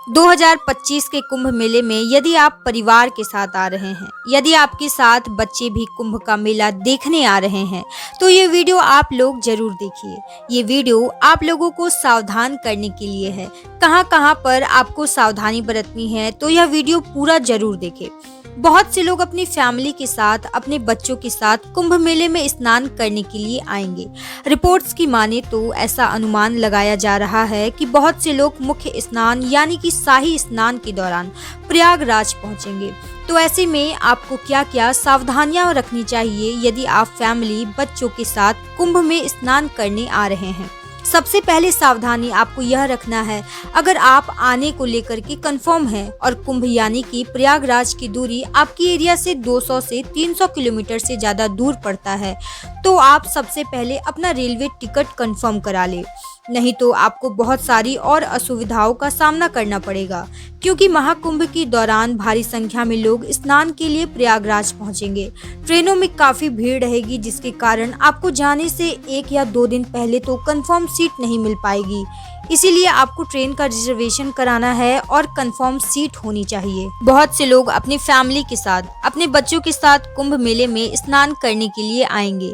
2025 के कुंभ मेले में यदि आप परिवार के साथ आ रहे हैं, यदि आपके साथ बच्चे भी कुंभ का मेला देखने आ रहे हैं, तो ये वीडियो आप लोग जरूर देखिए। ये वीडियो आप लोगों को सावधान करने के लिए है। कहां कहां पर आपको सावधानी बरतनी है, तो यह वीडियो पूरा जरूर देखें। बहुत से लोग अपनी फैमिली के साथ, अपने बच्चों के साथ कुंभ मेले में स्नान करने के लिए आएंगे। रिपोर्ट्स की माने तो ऐसा अनुमान लगाया जा रहा है कि बहुत से लोग मुख्य स्नान यानी कि शाही स्नान के दौरान प्रयागराज पहुंचेंगे। तो ऐसे में आपको क्या क्या सावधानियां रखनी चाहिए यदि आप फैमिली बच्चों के साथ कुंभ में स्नान करने आ रहे हैं। सबसे पहले सावधानी आपको यह रखना है, अगर आप आने को लेकर के कंफर्म हैं और कुंभ यानी कि प्रयागराज की दूरी आपकी एरिया से 200 से 300 किलोमीटर से ज्यादा दूर पड़ता है, तो आप सबसे पहले अपना रेलवे टिकट कंफर्म करा ले। नहीं तो आपको बहुत सारी और असुविधाओं का सामना करना पड़ेगा, क्योंकि महाकुंभ के दौरान भारी संख्या में लोग स्नान के लिए प्रयागराज पहुंचेंगे। ट्रेनों में काफी भीड़ रहेगी, जिसके कारण आपको जाने से 1 या 2 दिन पहले तो कंफर्म सीट नहीं मिल पाएगी। इसीलिए आपको ट्रेन का रिजर्वेशन कराना है और कंफर्म सीट होनी चाहिए। बहुत से लोग अपनी फैमिली के साथ, अपने बच्चों के साथ कुंभ मेले में स्नान करने के लिए आएंगे।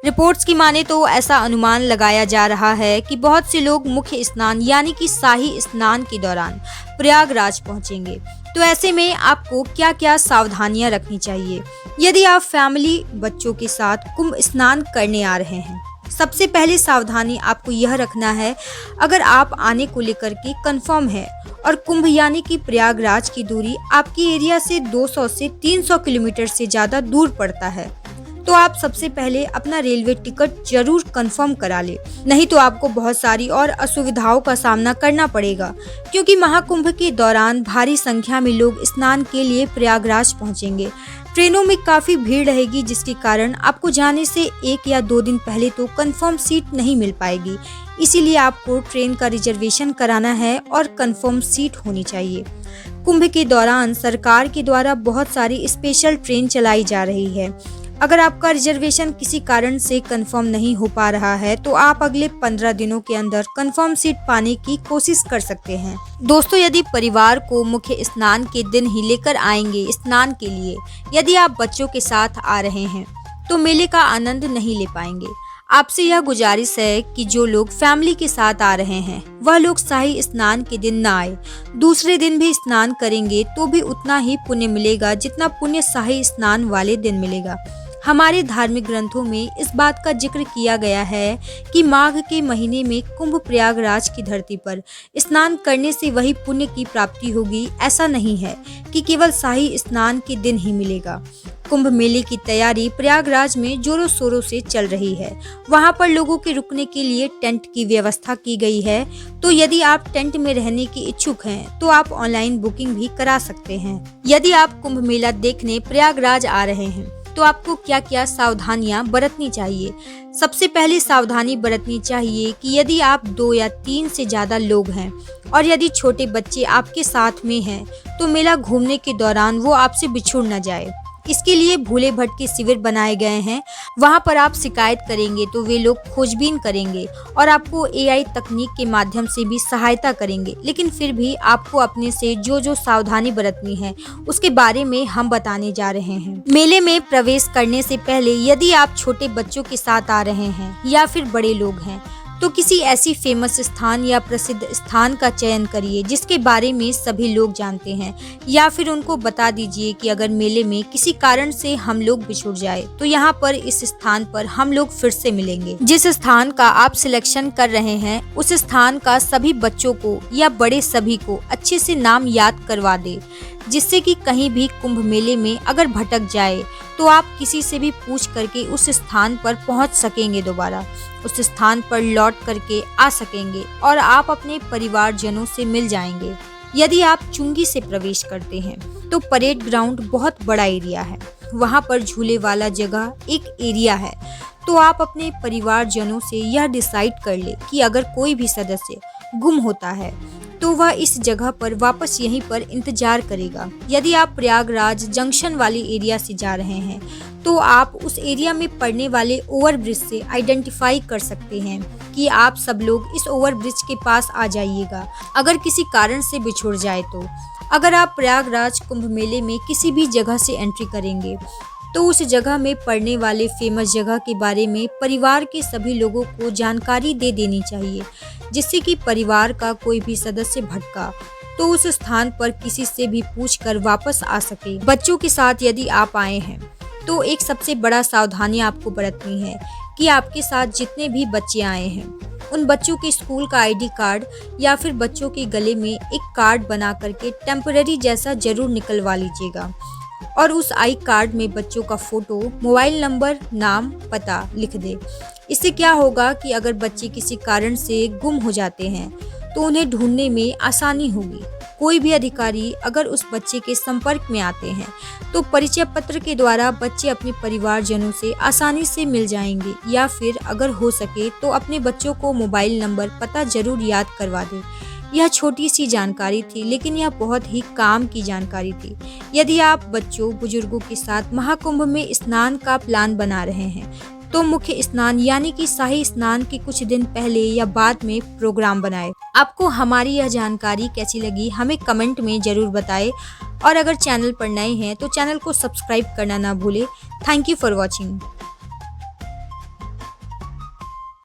रिपोर्ट्स की माने तो ऐसा अनुमान लगाया जा रहा है कि बहुत से लोग मुख्य स्नान यानी कि शाही स्नान के दौरान प्रयागराज पहुंचेंगे। तो ऐसे में आपको क्या क्या सावधानियां रखनी चाहिए यदि आप फैमिली बच्चों के साथ कुंभ स्नान करने आ रहे हैं। सबसे पहले सावधानी आपको यह रखना है, अगर आप आने को लेकर के कंफर्म है और कुंभ यानी कि प्रयागराज की दूरी आपकी एरिया से 200 से 300 किलोमीटर से ज्यादा दूर पड़ता है, तो आप सबसे पहले अपना रेलवे टिकट जरूर कंफर्म करा ले। नहीं तो आपको बहुत सारी और असुविधाओं का सामना करना पड़ेगा, क्योंकि महाकुंभ के दौरान भारी संख्या में लोग स्नान के लिए प्रयागराज पहुंचेंगे। ट्रेनों में काफी भीड़ रहेगी, जिसके कारण आपको जाने से 1 या 2 दिन पहले तो कंफर्म सीट नहीं मिल पाएगी। इसीलिए आपको ट्रेन का रिजर्वेशन कराना है और कंफर्म सीट होनी चाहिए। कुंभ के दौरान सरकार के द्वारा बहुत सारी स्पेशल ट्रेन चलाई जा रही है। अगर आपका रिजर्वेशन किसी कारण से कंफर्म नहीं हो पा रहा है, तो आप अगले 15 दिनों के अंदर कंफर्म सीट पाने की कोशिश कर सकते हैं। दोस्तों, यदि परिवार को मुख्य स्नान के दिन ही लेकर आएंगे स्नान के लिए, यदि आप बच्चों के साथ आ रहे हैं, तो मेले का आनंद नहीं ले पाएंगे। आपसे यह गुजारिश है कि जो लोग फैमिली के साथ आ रहे हैं, वह लोग शाही स्नान के दिन ना आए। दूसरे दिन भी स्नान करेंगे तो भी उतना ही पुण्य मिलेगा जितना पुण्य शाही स्नान वाले दिन मिलेगा। हमारे धार्मिक ग्रंथों में इस बात का जिक्र किया गया है कि माघ के महीने में कुंभ प्रयागराज की धरती पर स्नान करने से वही पुण्य की प्राप्ति होगी। ऐसा नहीं है कि केवल शाही स्नान के दिन ही मिलेगा। कुंभ मेले की तैयारी प्रयागराज में जोरों शोरों से चल रही है। वहां पर लोगों के रुकने के लिए टेंट की व्यवस्था की गई है। तो यदि आप टेंट में रहने की इच्छुक हैं, तो आप ऑनलाइन बुकिंग भी करा सकते हैं। यदि आप कुंभ मेला देखने प्रयागराज आ रहे हैं, तो आपको क्या क्या सावधानियां बरतनी चाहिए। सबसे पहले सावधानी बरतनी चाहिए कि यदि आप 2 या 3 से ज्यादा लोग हैं और यदि छोटे बच्चे आपके साथ में हैं, तो मेला घूमने के दौरान वो आपसे बिछुड़ न जाए। इसके लिए भोले भट्ट के शिविर बनाए गए हैं। वहां पर आप शिकायत करेंगे तो वे लोग खोजबीन करेंगे और आपको AI तकनीक के माध्यम से भी सहायता करेंगे। लेकिन फिर भी आपको अपने से जो सावधानी बरतनी है, उसके बारे में हम बताने जा रहे हैं। मेले में प्रवेश करने से पहले यदि आप छोटे बच्चों के साथ आ रहे हैं या फिर बड़े लोग हैं, तो किसी ऐसी फेमस स्थान या प्रसिद्ध स्थान का चयन करिए जिसके बारे में सभी लोग जानते हैं, या फिर उनको बता दीजिए कि अगर मेले में किसी कारण से हम लोग बिछुड़ जाए, तो यहाँ पर इस स्थान पर हम लोग फिर से मिलेंगे। जिस स्थान का आप सिलेक्शन कर रहे हैं, उस स्थान का सभी बच्चों को या बड़े सभी को अच्छे से नाम याद करवा दे, जिससे कि कहीं भी कुंभ मेले में अगर भटक जाए तो आप किसी से भी पूछ करके उस स्थान पर पहुंच सकेंगे। दोबारा उस स्थान पर लौट करके आ सकेंगे और आप अपने परिवारजनों से मिल जाएंगे। यदि आप चुंगी से प्रवेश करते हैं, तो परेड ग्राउंड बहुत बड़ा एरिया है। वहां पर झूले वाला जगह एक एरिया है। तो आप अपने परिवारजनों से यह डिसाइड कर ले कि अगर कोई भी सदस्य गुम होता है, तो वह इस जगह पर वापस यहीं पर इंतजार करेगा। यदि आप प्रयागराज जंक्शन वाली एरिया से जा रहे हैं, तो आप उस एरिया में पड़ने वाले ओवरब्रिज से आइडेंटिफाई कर सकते हैं कि आप सब लोग इस ओवरब्रिज के पास आ जाइएगा अगर किसी कारण से बिछुड़ जाए तो। अगर आप प्रयागराज कुंभ मेले में किसी भी जगह से एंट्री करेंगे तो उस जगह में पड़ने वाले फेमस जगह के बारे में परिवार के सभी लोगों को जानकारी दे देनी चाहिए, जिससे कि परिवार का कोई भी सदस्य भटका तो उस स्थान पर किसी से भी पूछकर वापस आ सके। बच्चों के साथ यदि आप आए हैं तो एक सबसे बड़ा सावधानी आपको बरतनी है कि आपके साथ जितने भी बच्चे आए हैं उन बच्चों के स्कूल का आईडी कार्ड या फिर बच्चों के गले में एक कार्ड बना करके टेम्पररी जैसा जरूर निकलवा लीजिएगा और उस आई कार्ड में बच्चों का फोटो, मोबाइल नंबर, नाम, पता लिख दे। इससे क्या होगा कि अगर बच्चे किसी कारण से गुम हो जाते हैं तो उन्हें ढूंढने में आसानी होगी। कोई भी अधिकारी अगर उस बच्चे के संपर्क में आते हैं तो परिचय पत्र के द्वारा बच्चे अपने परिवारजनों से आसानी से मिल जाएंगे, या फिर अगर हो सके तो अपने बच्चों को मोबाइल नंबर, पता जरूर याद करवा दें। यह छोटी सी जानकारी थी, लेकिन यह बहुत ही काम की जानकारी थी। यदि आप बच्चों, बुजुर्गों के साथ महाकुंभ में स्नान का प्लान बना रहे हैं तो मुख्य स्नान यानी कि शाही स्नान के कुछ दिन पहले या बाद में प्रोग्राम बनाएं। आपको हमारी यह जानकारी कैसी लगी हमें कमेंट में जरूर बताएं, और अगर चैनल पर नए हैं तो चैनल को सब्सक्राइब करना ना भूलें। Thank you for watching.